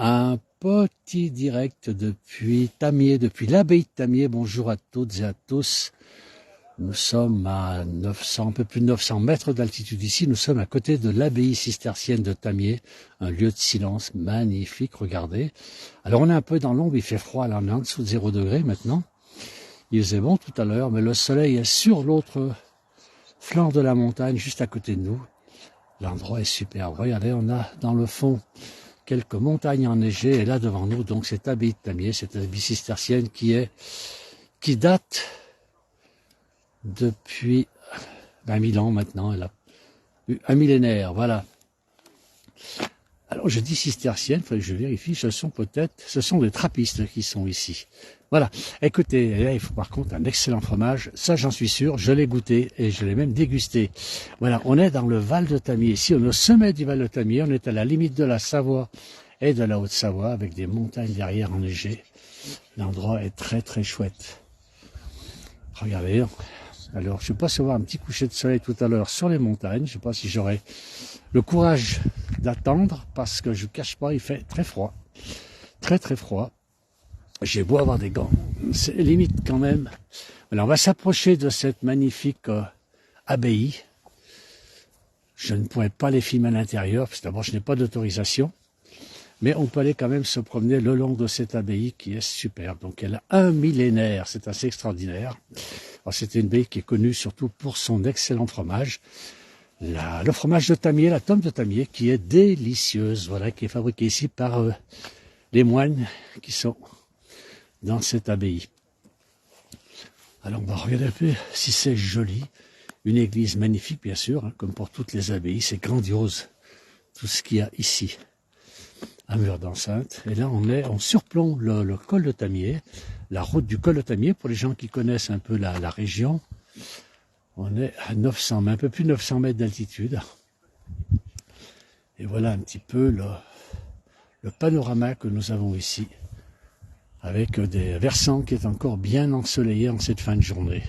Un petit direct depuis Tamier, depuis l'abbaye de Tamier. Bonjour à toutes et à tous. Nous sommes à 900, un peu plus de 900 mètres d'altitude ici. Nous sommes à côté de l'abbaye cistercienne de Tamier, un lieu de silence magnifique, regardez. Alors on est un peu dans l'ombre, il fait froid, là on est en dessous de 0 degré maintenant. Il faisait bon tout à l'heure, mais le soleil est sur l'autre flanc de la montagne, juste à côté de nous. L'endroit est superbe. Regardez, on a dans le fond quelques montagnes enneigées, et là devant nous, donc cette abbaye de Tamier, cette abbaye cistercienne qui date depuis 1000 ans maintenant, elle a eu un millénaire, voilà. Alors je dis cistercienne, il faut que je vérifie, ce sont des trappistes qui sont ici. Voilà, écoutez, là, il faut par contre un excellent fromage, ça j'en suis sûr, je l'ai goûté et je l'ai même dégusté. Voilà, on est dans le Val de Tamier, ici on est au sommet du Val de Tamier, on est à la limite de la Savoie et de la Haute-Savoie, avec des montagnes derrière enneigées. L'endroit est très très chouette. Regardez, alors je sais pas si on va avoir un petit coucher de soleil tout à l'heure sur les montagnes, je sais pas si j'aurai le courage d'attendre, parce que je ne cache pas, il fait très froid, très très froid. J'ai beau avoir des gants, c'est limite quand même. Alors on va s'approcher de cette magnifique abbaye. Je ne pourrais pas les filmer à l'intérieur, parce que d'abord je n'ai pas d'autorisation, mais on peut aller quand même se promener le long de cette abbaye qui est superbe. Donc elle a un millénaire, c'est assez extraordinaire. Alors c'était une abbaye qui est connue surtout pour son excellent fromage. Le fromage de Tamier, la tome de Tamier, qui est délicieuse, voilà, qui est fabriquée ici par les moines qui sont dans cette abbaye. Alors on va regarder un peu si c'est joli. Une église magnifique, bien sûr, hein, comme pour toutes les abbayes, c'est grandiose, tout ce qu'il y a ici. Un mur d'enceinte, et là on surplombe le col de Tamier, la route du col de Tamier, pour les gens qui connaissent un peu la région. On est à 900, un peu plus de 900 mètres d'altitude. Et voilà un petit peu le panorama que nous avons ici, avec des versants qui est encore bien ensoleillés en cette fin de journée.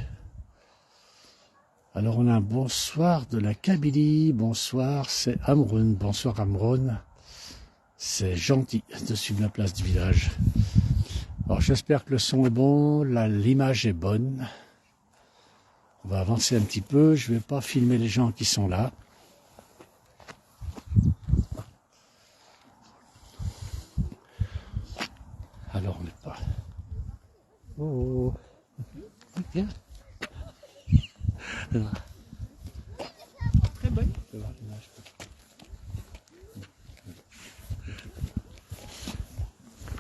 Alors on a un bonsoir de la Kabylie, bonsoir, c'est Amroun, bonsoir Amroun. C'est gentil de suivre la place du village. Alors j'espère que le son est bon, l'image est bonne. On va avancer un petit peu, je ne vais pas filmer les gens qui sont là. Alors on n'est pas... Oh, viens. Très bonne.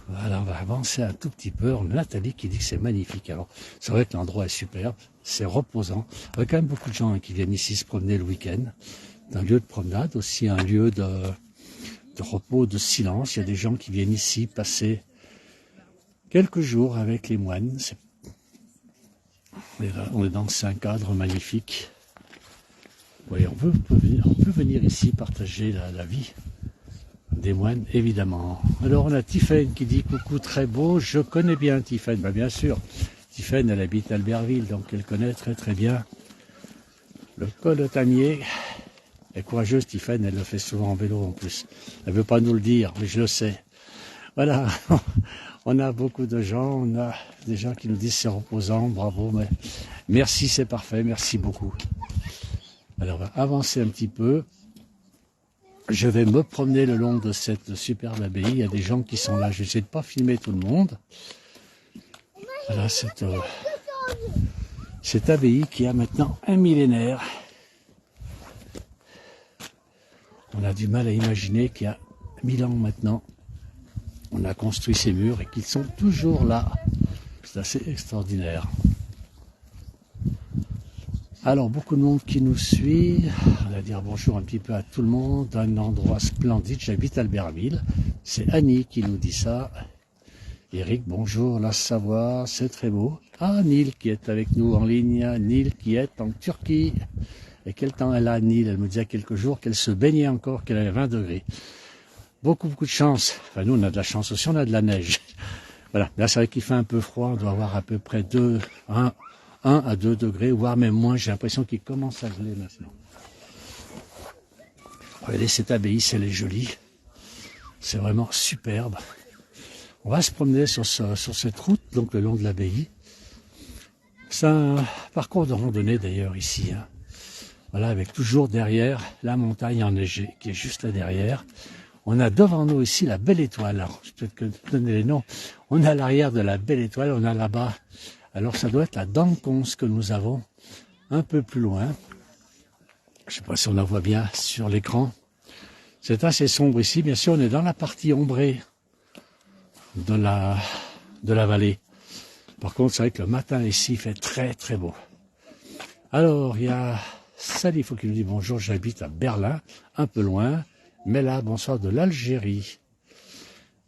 Voilà, on va avancer un tout petit peu. On a Nathalie qui dit que c'est magnifique. Alors, c'est vrai que l'endroit est superbe, c'est reposant. Il y a quand même beaucoup de gens qui viennent ici se promener le week-end. C'est un lieu de promenade, aussi un lieu de repos, de silence. Il y a des gens qui viennent ici passer quelques jours avec les moines. On est dans un cadre magnifique. Oui, on peut venir ici partager la vie des moines, évidemment. Alors on a Tiffaine qui dit coucou, très beau, je connais bien Tiffaine. Ben, bien sûr, Tiffaine elle habite à Albertville, donc elle connaît très très bien le col de Tamier. Elle est courageuse Tiffaine, elle le fait souvent en vélo en plus. Elle ne veut pas nous le dire, mais je le sais. Voilà, on a beaucoup de gens, on a des gens qui nous disent c'est reposant, bravo, mais merci, c'est parfait, merci beaucoup. Alors on va avancer un petit peu. Je vais me promener le long de cette superbe abbaye. Il y a des gens qui sont là. Je vais essayer de ne pas filmer tout le monde. Voilà, cette abbaye qui a maintenant un millénaire. On a du mal à imaginer qu'il y a 1000 ans maintenant, on a construit ces murs et qu'ils sont toujours là. C'est assez extraordinaire. Alors, beaucoup de monde qui nous suit. On va dire bonjour un petit peu à tout le monde. Un endroit splendide. J'habite à Albertville. C'est Annie qui nous dit ça. Eric, bonjour, la Savoie, c'est très beau. Ah, Nil qui est avec nous en ligne. Nil qui est en Turquie. Et quel temps elle a, Nil? Elle me disait il y a quelques jours qu'elle se baignait encore, qu'elle avait 20 degrés. Beaucoup de chance. Enfin, nous, on a de la chance aussi, on a de la neige. Voilà. Là, c'est vrai qu'il fait un peu froid. On doit avoir à peu près 1 à 2 degrés, voire même moins. J'ai l'impression qu'il commence à geler maintenant. Regardez cette abbaye, elle est jolie. C'est vraiment superbe. On va se promener sur cette route, donc le long de l'abbaye. C'est un parcours de randonnée d'ailleurs ici. Hein. Voilà, avec toujours derrière la montagne enneigée qui est juste là derrière. On a devant nous ici la Belle Étoile. Alors, je peux te donner les noms. On a à l'arrière de la Belle Étoile, on a là-bas. Alors, ça doit être la Dancons que nous avons un peu plus loin. Je ne sais pas si on la voit bien sur l'écran. C'est assez sombre ici. Bien sûr, on est dans la partie ombrée de la vallée. Par contre, c'est vrai que le matin ici, il fait très très beau. Alors, il y a Salifo qui nous dit bonjour, j'habite à Berlin, un peu loin. Mais là, bonsoir de l'Algérie.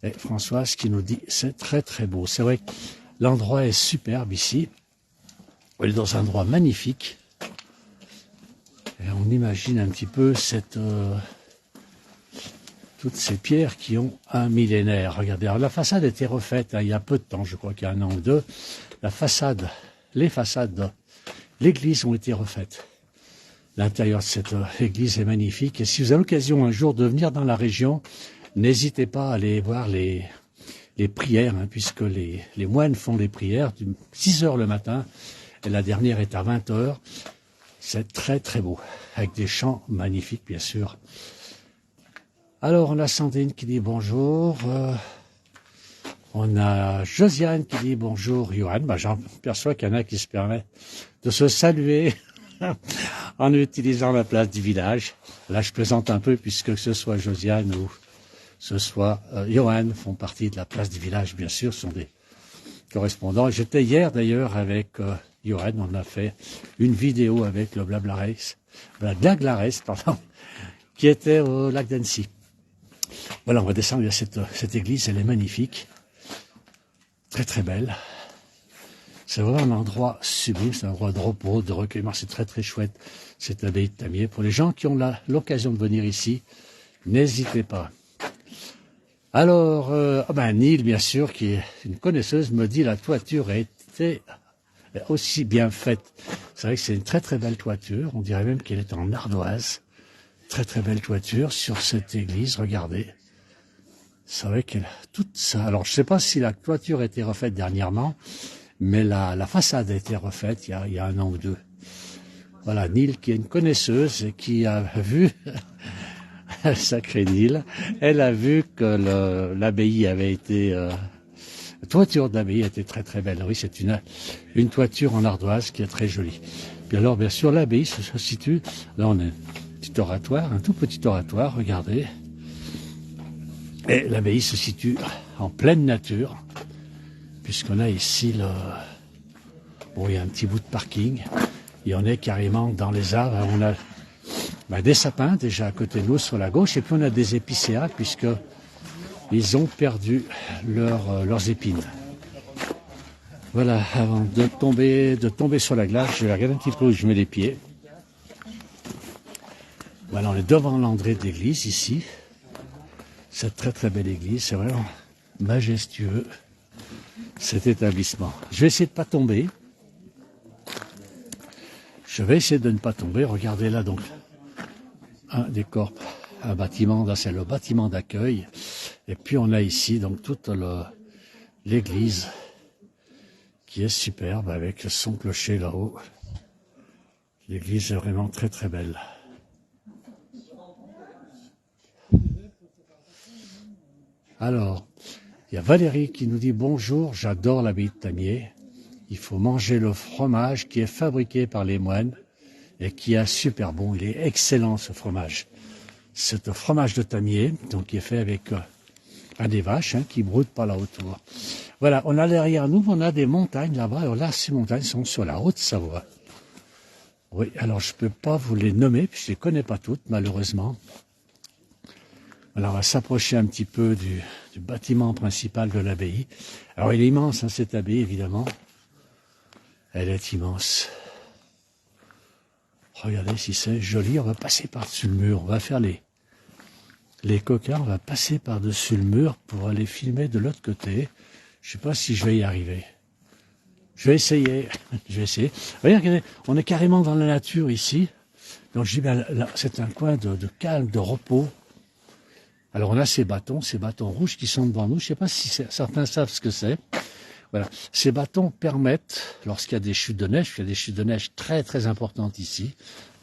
Et Françoise qui nous dit c'est très très beau. C'est vrai que l'endroit est superbe ici. On est dans un endroit magnifique. Et on imagine un petit peu toutes ces pierres qui ont un millénaire. Regardez, alors la façade a été refaite hein, il y a peu de temps, je crois qu'il y a un an ou deux. Les façades de l'église ont été refaites. L'intérieur de cette église est magnifique. Et si vous avez l'occasion un jour de venir dans la région, n'hésitez pas à aller voir les prières, hein, puisque les moines font les prières de 6 heures le matin, et la dernière est à 20 heures. C'est très très beau, avec des chants magnifiques, bien sûr. Alors, on a Sandrine qui dit bonjour. On a Josiane qui dit bonjour, Johan. J'en perçois qu'il y en a qui se permettent de se saluer en utilisant la place du village. Là, je plaisante un peu, puisque ce soit Josiane ou ce soit Johan font partie de la place du village, bien sûr, sont des correspondants. J'étais hier, d'ailleurs, avec Johan. On a fait une vidéo avec le Blablares, pardon, qui était au lac d'Annecy. Voilà, on va descendre vers cette église, elle est magnifique. Très très belle. C'est vraiment un endroit sublime, c'est un endroit de repos, de recueillement, c'est très très chouette, cette abbaye de Tamier. Pour les gens qui ont l'occasion de venir ici, n'hésitez pas. Alors, Neil, bien sûr, qui est une connaisseuse, me dit la toiture a été aussi bien faite. C'est vrai que c'est une très très belle toiture, on dirait même qu'elle est en ardoise. Très très belle toiture sur cette église, regardez. C'est vrai qu'elle a tout ça. Alors, je ne sais pas si la toiture a été refaite dernièrement, mais la façade a été refaite il y a un an ou deux. Voilà, Neil qui est une connaisseuse et qui a vu, sacré Neil, elle a vu que l'abbaye avait été, la toiture de l'abbaye était très très belle. Oui, c'est une toiture en ardoise qui est très jolie. Puis alors, bien sûr, l'abbaye se situe, là on a un petit oratoire, un tout petit oratoire, regardez. Et l'abbaye se situe en pleine nature, puisqu'on a ici il y a un petit bout de parking, et on est carrément dans les arbres. On a des sapins déjà à côté de nous sur la gauche, et puis on a des épicéas, puisque ils ont perdu leurs épines. Voilà, avant de tomber sur la glace, je vais regarder un petit peu où je mets les pieds. Voilà, on est devant l'entrée de l'église ici. Cette très très belle église, c'est vraiment majestueux, cet établissement. Je vais essayer de ne pas tomber. Je vais essayer de ne pas tomber. Regardez là donc, un décor, un bâtiment, là c'est le bâtiment d'accueil. Et puis on a ici donc toute l'église qui est superbe avec son clocher là-haut. L'église est vraiment très très belle. Alors, il y a Valérie qui nous dit bonjour, j'adore l'abbaye de Tamier. Il faut manger le fromage qui est fabriqué par les moines et qui est super bon. Il est excellent ce fromage. C'est un fromage de Tamier, donc qui est fait avec des vaches qui broutent par là autour. Voilà, on a derrière nous, on a des montagnes là-bas. Alors là, ces montagnes sont sur la Haute-Savoie. Oui, alors je ne peux pas vous les nommer, puis je ne les connais pas toutes, malheureusement. Alors, on va s'approcher un petit peu du bâtiment principal de l'abbaye. Alors, il est immense, cette abbaye, évidemment. Elle est immense. Regardez si c'est joli. On va passer par-dessus le mur. On va faire les coquins. On va passer par-dessus le mur pour aller filmer de l'autre côté. Je ne sais pas si je vais y arriver. Je vais essayer. Regardez, on est carrément dans la nature ici. Donc, je dis, là, c'est un coin de calme, de repos. Alors on a ces bâtons rouges qui sont devant nous. Je ne sais pas si certains savent ce que c'est. Voilà. Ces bâtons permettent, lorsqu'il y a des chutes de neige, il y a des chutes de neige très très importantes ici,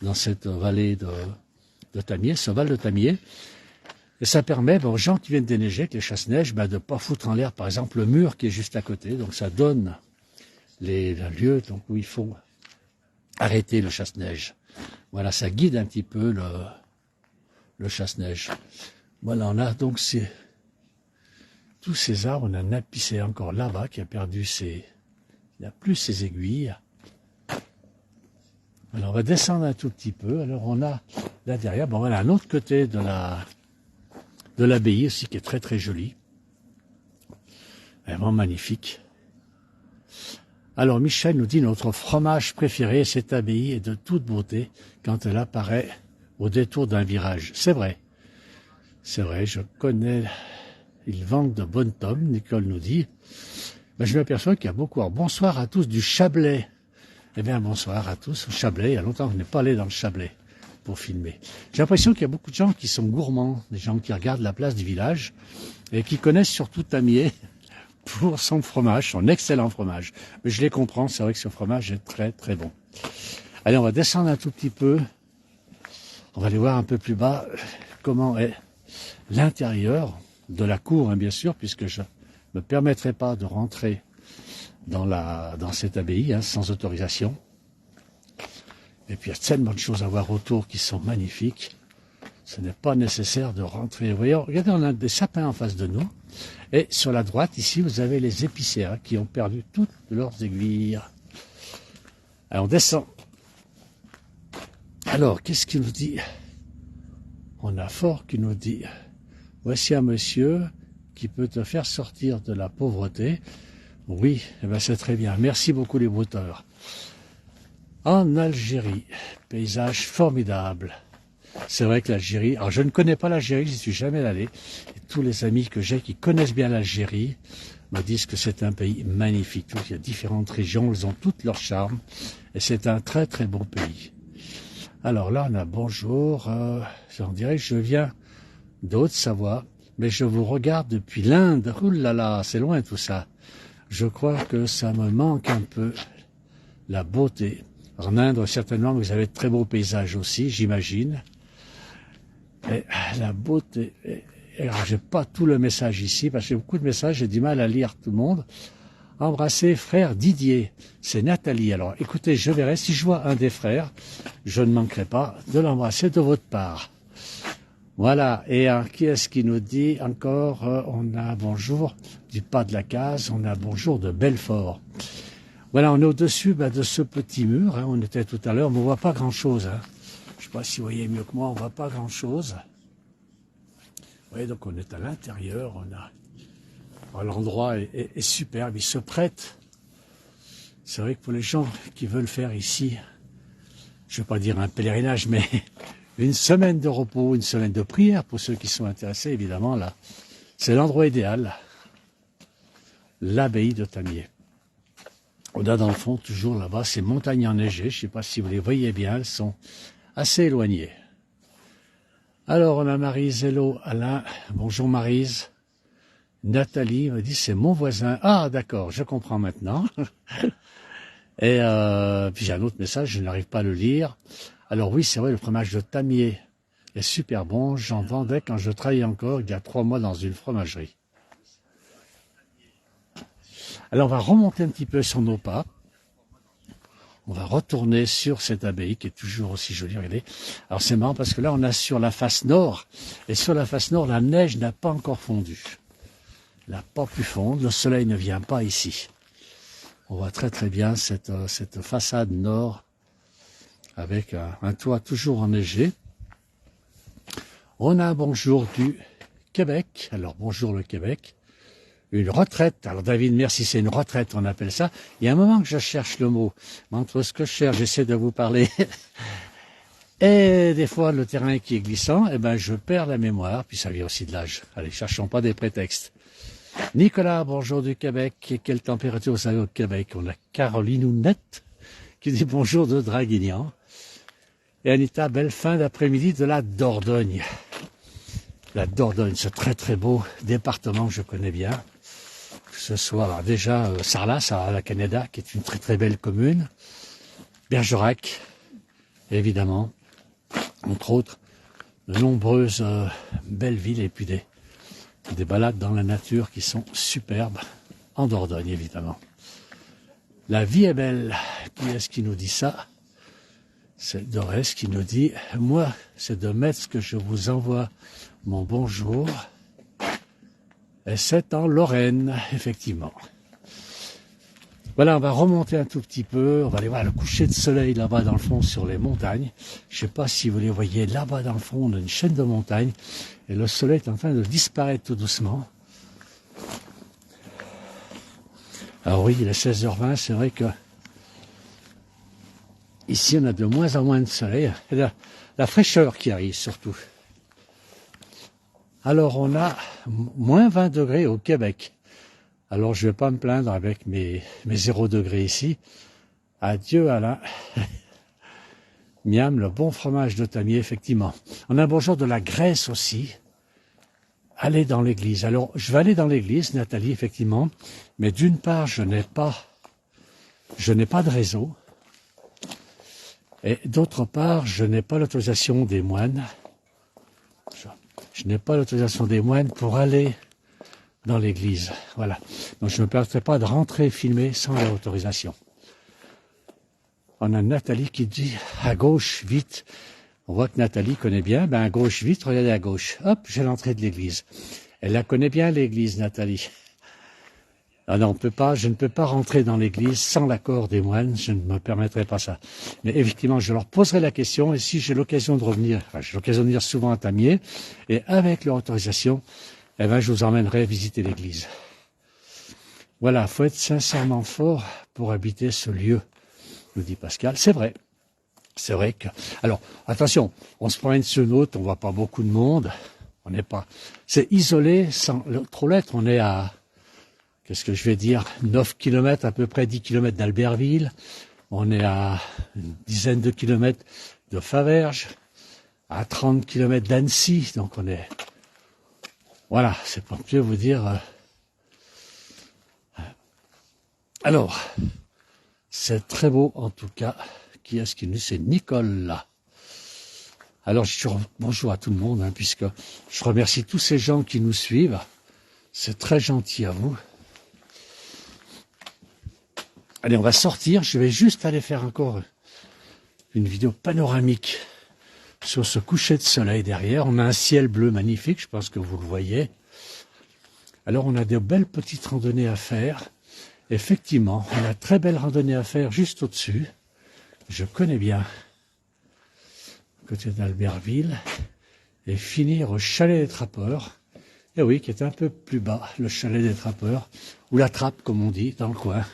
dans cette vallée de Tamier, ce val de Tamier. Et ça permet aux gens qui viennent déneiger, avec les chasse-neige, de ne pas foutre en l'air, par exemple, le mur qui est juste à côté. Donc ça donne le lieu donc, où il faut arrêter le chasse-neige. Voilà, ça guide un petit peu le chasse-neige. Voilà, on a donc tous ces arbres. On a un épicéa encore là-bas qui a perdu il n'a plus ses aiguilles. Alors on va descendre un tout petit peu. Alors on a là derrière, voilà un autre côté de l'abbaye aussi qui est très très jolie. Vraiment magnifique. Alors Michel nous dit notre fromage préféré, cette abbaye est de toute beauté quand elle apparaît au détour d'un virage. C'est vrai, je connais, il vend de bonnes pommes, Nicole nous dit. Je m'aperçois qu'il y a beaucoup. Alors, bonsoir à tous du Chablais. Eh bien bonsoir à tous au Chablais, il y a longtemps que je n'ai pas allé dans le Chablais pour filmer. J'ai l'impression qu'il y a beaucoup de gens qui sont gourmands, des gens qui regardent la place du village et qui connaissent surtout Tamier pour son fromage, son excellent fromage. Mais je les comprends, c'est vrai que ce fromage est très très bon. Allez, on va descendre un tout petit peu. On va aller voir un peu plus bas comment est l'intérieur de la cour, bien sûr, puisque je ne me permettrai pas de rentrer dans cette abbaye sans autorisation. Et puis il y a tellement de choses à voir autour qui sont magnifiques. Ce n'est pas nécessaire de rentrer. Vous voyez, regardez, on a des sapins en face de nous. Et sur la droite, ici, vous avez les épicéas qui ont perdu toutes leurs aiguilles. Alors, on descend. Alors, qu'est-ce qu'il nous dit? On a Fort qui nous dit, voici un monsieur qui peut te faire sortir de la pauvreté. Oui, c'est très bien. Merci beaucoup les brouteurs. En Algérie, paysage formidable. C'est vrai que l'Algérie, alors je ne connais pas l'Algérie, j'y suis jamais allé. Et tous les amis que j'ai qui connaissent bien l'Algérie me disent que c'est un pays magnifique. Il y a différentes régions, elles ont toutes leur charme. Et c'est un très très beau pays. Alors là, on a bonjour. On dirait que je viens d'Haute-Savoie, mais je vous regarde depuis l'Inde. Ouh là là, c'est loin tout ça. Je crois que ça me manque un peu, la beauté. En Inde, certainement, vous avez de très beaux paysages aussi, j'imagine. Et la beauté. Alors, j'ai pas tout le message ici, parce que j'ai beaucoup de messages, j'ai du mal à lire tout le monde. Embrassez frère Didier, c'est Nathalie. Alors, écoutez, je verrai, si je vois un des frères, je ne manquerai pas de l'embrasser de votre part. Voilà, et qui est-ce qui nous dit encore, on a bonjour du Pas de la Case, on a bonjour de Belfort. Voilà, on est au-dessus de ce petit mur, on était tout à l'heure, mais on ne voit pas grand-chose. Je ne sais pas si vous voyez mieux que moi, on ne voit pas grand-chose. Vous voyez, donc on est à l'intérieur, l'endroit est superbe, il se prête. C'est vrai que pour les gens qui veulent faire ici, je ne vais pas dire un pèlerinage, mais une semaine de repos, une semaine de prière, pour ceux qui sont intéressés, évidemment, là, c'est l'endroit idéal. L'abbaye de Tamier. On a dans le fond, toujours là-bas, ces montagnes enneigées. Je ne sais pas si vous les voyez bien, elles sont assez éloignées. Alors, on a Maryse, hello, Alain. Bonjour Maryse. Nathalie me dit, c'est mon voisin. Ah, d'accord, je comprends maintenant. Et puis j'ai un autre message, je n'arrive pas à le lire. Alors oui, c'est vrai, le fromage de Tamier est super bon. J'en vendais quand je travaillais encore, il y a 3 mois, dans une fromagerie. Alors on va remonter un petit peu sur nos pas. On va retourner sur cette abbaye qui est toujours aussi jolie. Regardez. Alors c'est marrant parce que là on a sur la face nord. Et sur la face nord, la neige n'a pas encore fondu. Elle n'a pas pu fondre. Le soleil ne vient pas ici. On voit très très bien cette façade nord avec un toit toujours enneigé. On a un bonjour du Québec. Alors bonjour le Québec. Une retraite. Alors David, merci, c'est une retraite, on appelle ça. Il y a un moment que je cherche le mot. Mais entre ce que je cherche, j'essaie de vous parler. Et des fois, le terrain qui est glissant, je perds la mémoire. Puis ça vient aussi de l'âge. Allez, cherchons pas des prétextes. Nicolas, bonjour du Québec. Et quelle température vous avez au Québec? On a Caroline Ounette qui dit bonjour de Draguignan. Et Anita, belle fin d'après-midi de la Dordogne. La Dordogne, ce très très beau département que je connais bien. Que ce soit alors déjà Sarlat, à la Canada, qui est une très très belle commune. Bergerac, évidemment, entre autres, de nombreuses belles villes et puis des balades dans la nature qui sont superbes, en Dordogne évidemment. La vie est belle. Qui est-ce qui nous dit ça? C'est Dorès qui nous dit « Moi, c'est de Metz que je vous envoie mon bonjour. » Et c'est en Lorraine, effectivement. Voilà, on va remonter un tout petit peu. On va aller voir le coucher de soleil là-bas dans le fond sur les montagnes. Je ne sais pas si vous les voyez là-bas dans le fond. On a une chaîne de montagnes. Et le soleil est en train de disparaître tout doucement. Alors oui, il est 16h20. C'est vrai que ici, on a de moins en moins de soleil. Et la fraîcheur qui arrive surtout. Alors, on a moins 20 degrés au Québec. Alors, je ne vais pas me plaindre avec mes 0 degrés ici. Adieu Alain. Miam, le bon fromage de Tamier, effectivement. On a un bonjour de la Grèce aussi. Allez dans l'église. Alors, je vais aller dans l'église, Nathalie, effectivement. Mais d'une part, je n'ai pas de réseau. Et d'autre part, je n'ai pas l'autorisation des moines. Je n'ai pas l'autorisation des moines pour aller dans l'église. Voilà. Donc je ne me permettrai pas de rentrer filmer sans leur autorisation. On a Nathalie qui dit à gauche, vite. On voit que Nathalie connaît bien. Ben à gauche, vite, regardez à gauche. Hop, j'ai l'entrée de l'église. Elle la connaît bien, l'église, Nathalie. Ah non, je ne peux pas rentrer dans l'église sans l'accord des moines, je ne me permettrai pas ça. Mais effectivement, je leur poserai la question, et si j'ai l'occasion de revenir, j'ai l'occasion de venir souvent à Tamier, et avec leur autorisation, eh ben, je vous emmènerai visiter l'église. Voilà, faut être sincèrement fort pour habiter ce lieu, nous dit Pascal. C'est vrai. C'est vrai que... Alors, attention, on se promène sur une autre, on voit pas beaucoup de monde, on n'est pas... C'est isolé, sans trop l'être, on est à... Qu'est-ce que je vais dire, 9 km, à peu près 10 km d'Albertville. On est à une dizaine de kilomètres de Faverges, à 30 km d'Annecy. Donc on est... Voilà, c'est pour mieux vous dire... Alors, c'est très beau en tout cas. Qui est-ce qui nous dit? C'est Nicole là. Alors je dis bonjour à tout le monde, hein, puisque je remercie tous ces gens qui nous suivent. C'est très gentil à vous. Allez, on va sortir. Je vais juste aller faire encore une vidéo panoramique sur ce coucher de soleil derrière. On a un ciel bleu magnifique, je pense que vous le voyez. Alors, on a de belles petites randonnées à faire. Effectivement, on a de très belles randonnées à faire juste au-dessus. Je connais bien, côté d'Albertville, et finir au chalet des trappeurs. Et oui, qui est un peu plus bas, le chalet des trappeurs, ou la trappe, comme on dit, dans le coin.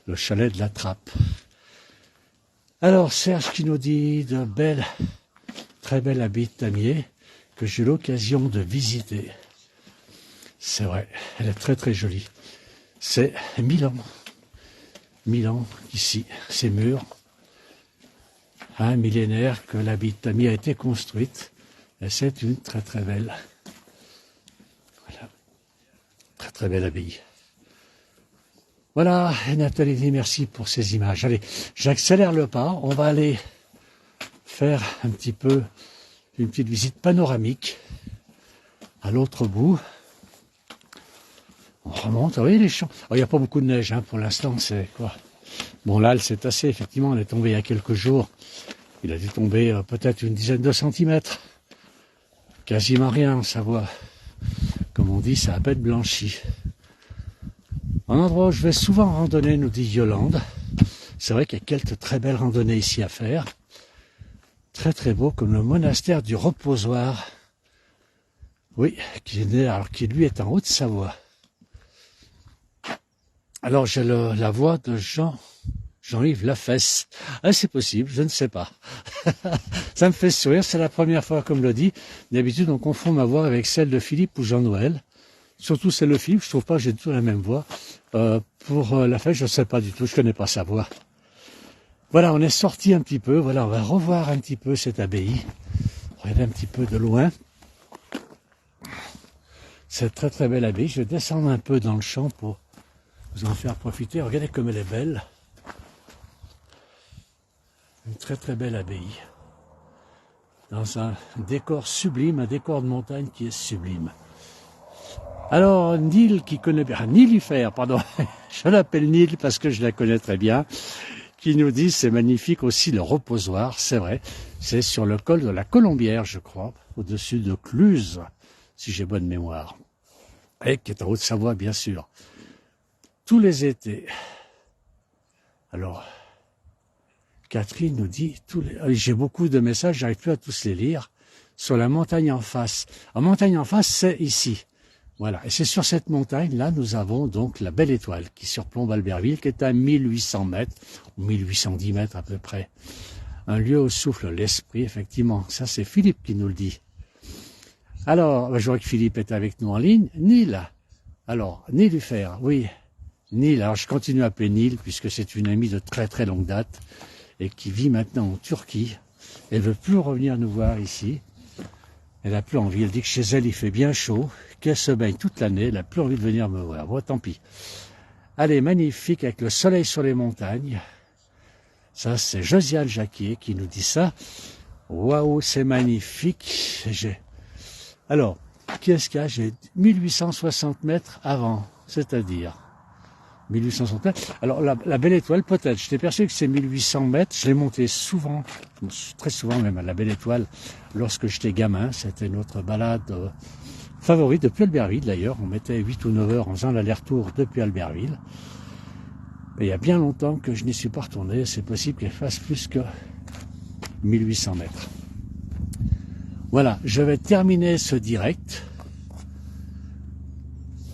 Le chalet de la Trappe. Alors, Serge qui nous dit de belles, très belle abbaye de Tamier que j'ai eu l'occasion de visiter. C'est vrai, elle est très très jolie. C'est 1000 ans. 1000 ans ici, ces murs. Un millénaire que l'abbaye de Tamier a été construite. Et c'est une très très belle. Voilà. Très très belle abbaye. Voilà, Nathalie dit merci pour ces images. Allez, j'accélère le pas. On va aller faire un petit peu une petite visite panoramique à l'autre bout. On remonte, oui, les champs. Il n'y a pas beaucoup de neige, hein, pour l'instant, c'est quoi? Bon, là, c'est assez, effectivement, elle est tombée il y a quelques jours. Il a dû tomber peut-être une dizaine de centimètres. Quasiment rien, ça voit. Comme on dit, ça a à peine blanchi. Un endroit où je vais souvent randonner, nous dit Yolande. C'est vrai qu'il y a quelques très belles randonnées ici à faire. Très très beau, comme le monastère du Reposoir. Oui, qui lui est en Haute-Savoie. Alors j'ai la voix de Jean-Yves Lafesse. Ah, c'est possible, je ne sais pas. Ça me fait sourire, c'est la première fois qu'on me le dit. D'habitude, on confond ma voix avec celle de Philippe ou Jean-Noël. Surtout celle de Philippe, je trouve pas que j'ai du tout la même voix. Pour Lafesse, je ne sais pas du tout, je connais pas sa voix. Voilà, on est sorti un petit peu, voilà, on va revoir un petit peu cette abbaye. Regardez un petit peu de loin. cette très très belle abbaye. Je vais descendre un peu dans le champ pour vous en faire profiter. Regardez comme elle est belle. Une très très belle abbaye. Dans un décor sublime, un décor de montagne qui est sublime. Alors, Nil qui connaît bien, Nilüfer, pardon, je l'appelle Nil parce que je la connais très bien, qui nous dit c'est magnifique aussi le reposoir, c'est vrai, c'est sur le col de la Colombière, je crois, au-dessus de Cluse, si j'ai bonne mémoire, et qui est en Haute-Savoie, bien sûr. Tous les étés. Alors, Catherine nous dit, j'ai beaucoup de messages, j'arrive plus à tous les lire, sur la montagne en face. La montagne en face, c'est ici. Voilà, et c'est sur cette montagne-là, nous avons donc la Belle Étoile qui surplombe Albertville, qui est à 1800 mètres, ou 1810 mètres à peu près. Un lieu où souffle l'esprit, effectivement. Ça, c'est Philippe qui nous le dit. Alors, je vois que Philippe est avec nous en ligne. Nil. Alors, Nilüfer, oui. Nil, alors je continue à appeler Nil, puisque c'est une amie de très très longue date, et qui vit maintenant en Turquie. Elle veut plus revenir nous voir ici. Elle a plus envie. Elle dit que chez elle, il fait bien chaud, qu'elle se baigne toute l'année. Elle a plus envie de venir me voir. Bon, tant pis. Allez, magnifique, avec le soleil sur les montagnes. Ça, c'est Josiane Jacquier qui nous dit ça. Waouh, c'est magnifique. Alors, qu'est-ce qu'il y a? J'ai 1860 mètres avant, c'est-à-dire 1860 mètres. Alors, la Belle Étoile, peut-être. J'étais persuadé que c'est 1800 mètres. Je l'ai monté souvent, très souvent même, à la Belle Étoile, lorsque j'étais gamin. C'était notre balade favorite depuis Albertville, d'ailleurs. On mettait 8 ou 9 heures en faisant l'aller-retour depuis Albertville. Mais il y a bien longtemps que je n'y suis pas retourné. C'est possible qu'elle fasse plus que 1800 mètres. Voilà, je vais terminer ce direct.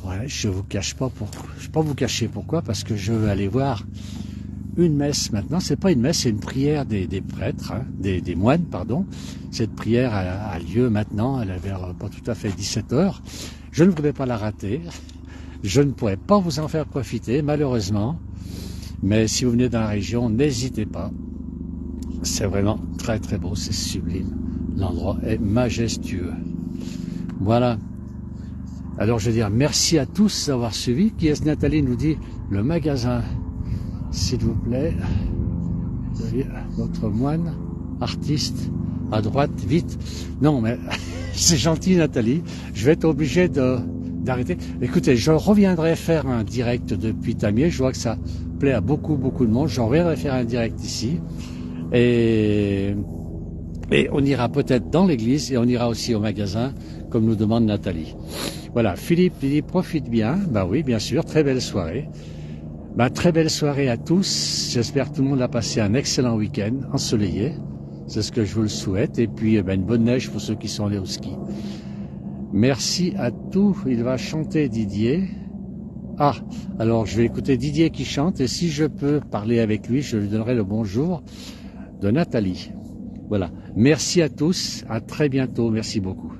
Ouais, je vous cache pas je vais pas vous cacher pourquoi, parce que je veux aller voir une messe maintenant. C'est pas une messe, c'est une prière des prêtres, hein, des moines, pardon. Cette prière a lieu maintenant, elle est vers pas tout à fait 17 heures. Je ne voudrais pas la rater. Je ne pourrais pas vous en faire profiter, malheureusement. Mais si vous venez dans la région, n'hésitez pas. C'est vraiment très très beau, c'est sublime. L'endroit est majestueux. Voilà. Alors je veux dire merci à tous d'avoir suivi. Qui est-ce? Nathalie nous dit le magasin, s'il vous plaît. Notre moine, artiste, à droite, vite. Non mais c'est gentil Nathalie. Je vais être obligé d'arrêter. Écoutez, je reviendrai faire un direct depuis Tamier. Je vois que ça plaît à beaucoup de monde. Je reviendrai faire un direct ici. Et on ira peut-être dans l'église et on ira aussi au magasin, comme nous demande Nathalie. Voilà, Philippe dit profite bien. Bah oui, bien sûr, très belle soirée. Bah, très belle soirée à tous. J'espère que tout le monde a passé un excellent week-end ensoleillé. C'est ce que je vous le souhaite. Et puis une bonne neige pour ceux qui sont allés au ski. Merci à tous. Il va chanter Didier. Ah, alors je vais écouter Didier qui chante. Et si je peux parler avec lui, je lui donnerai le bonjour de Nathalie. Voilà. Merci à tous. À très bientôt. Merci beaucoup.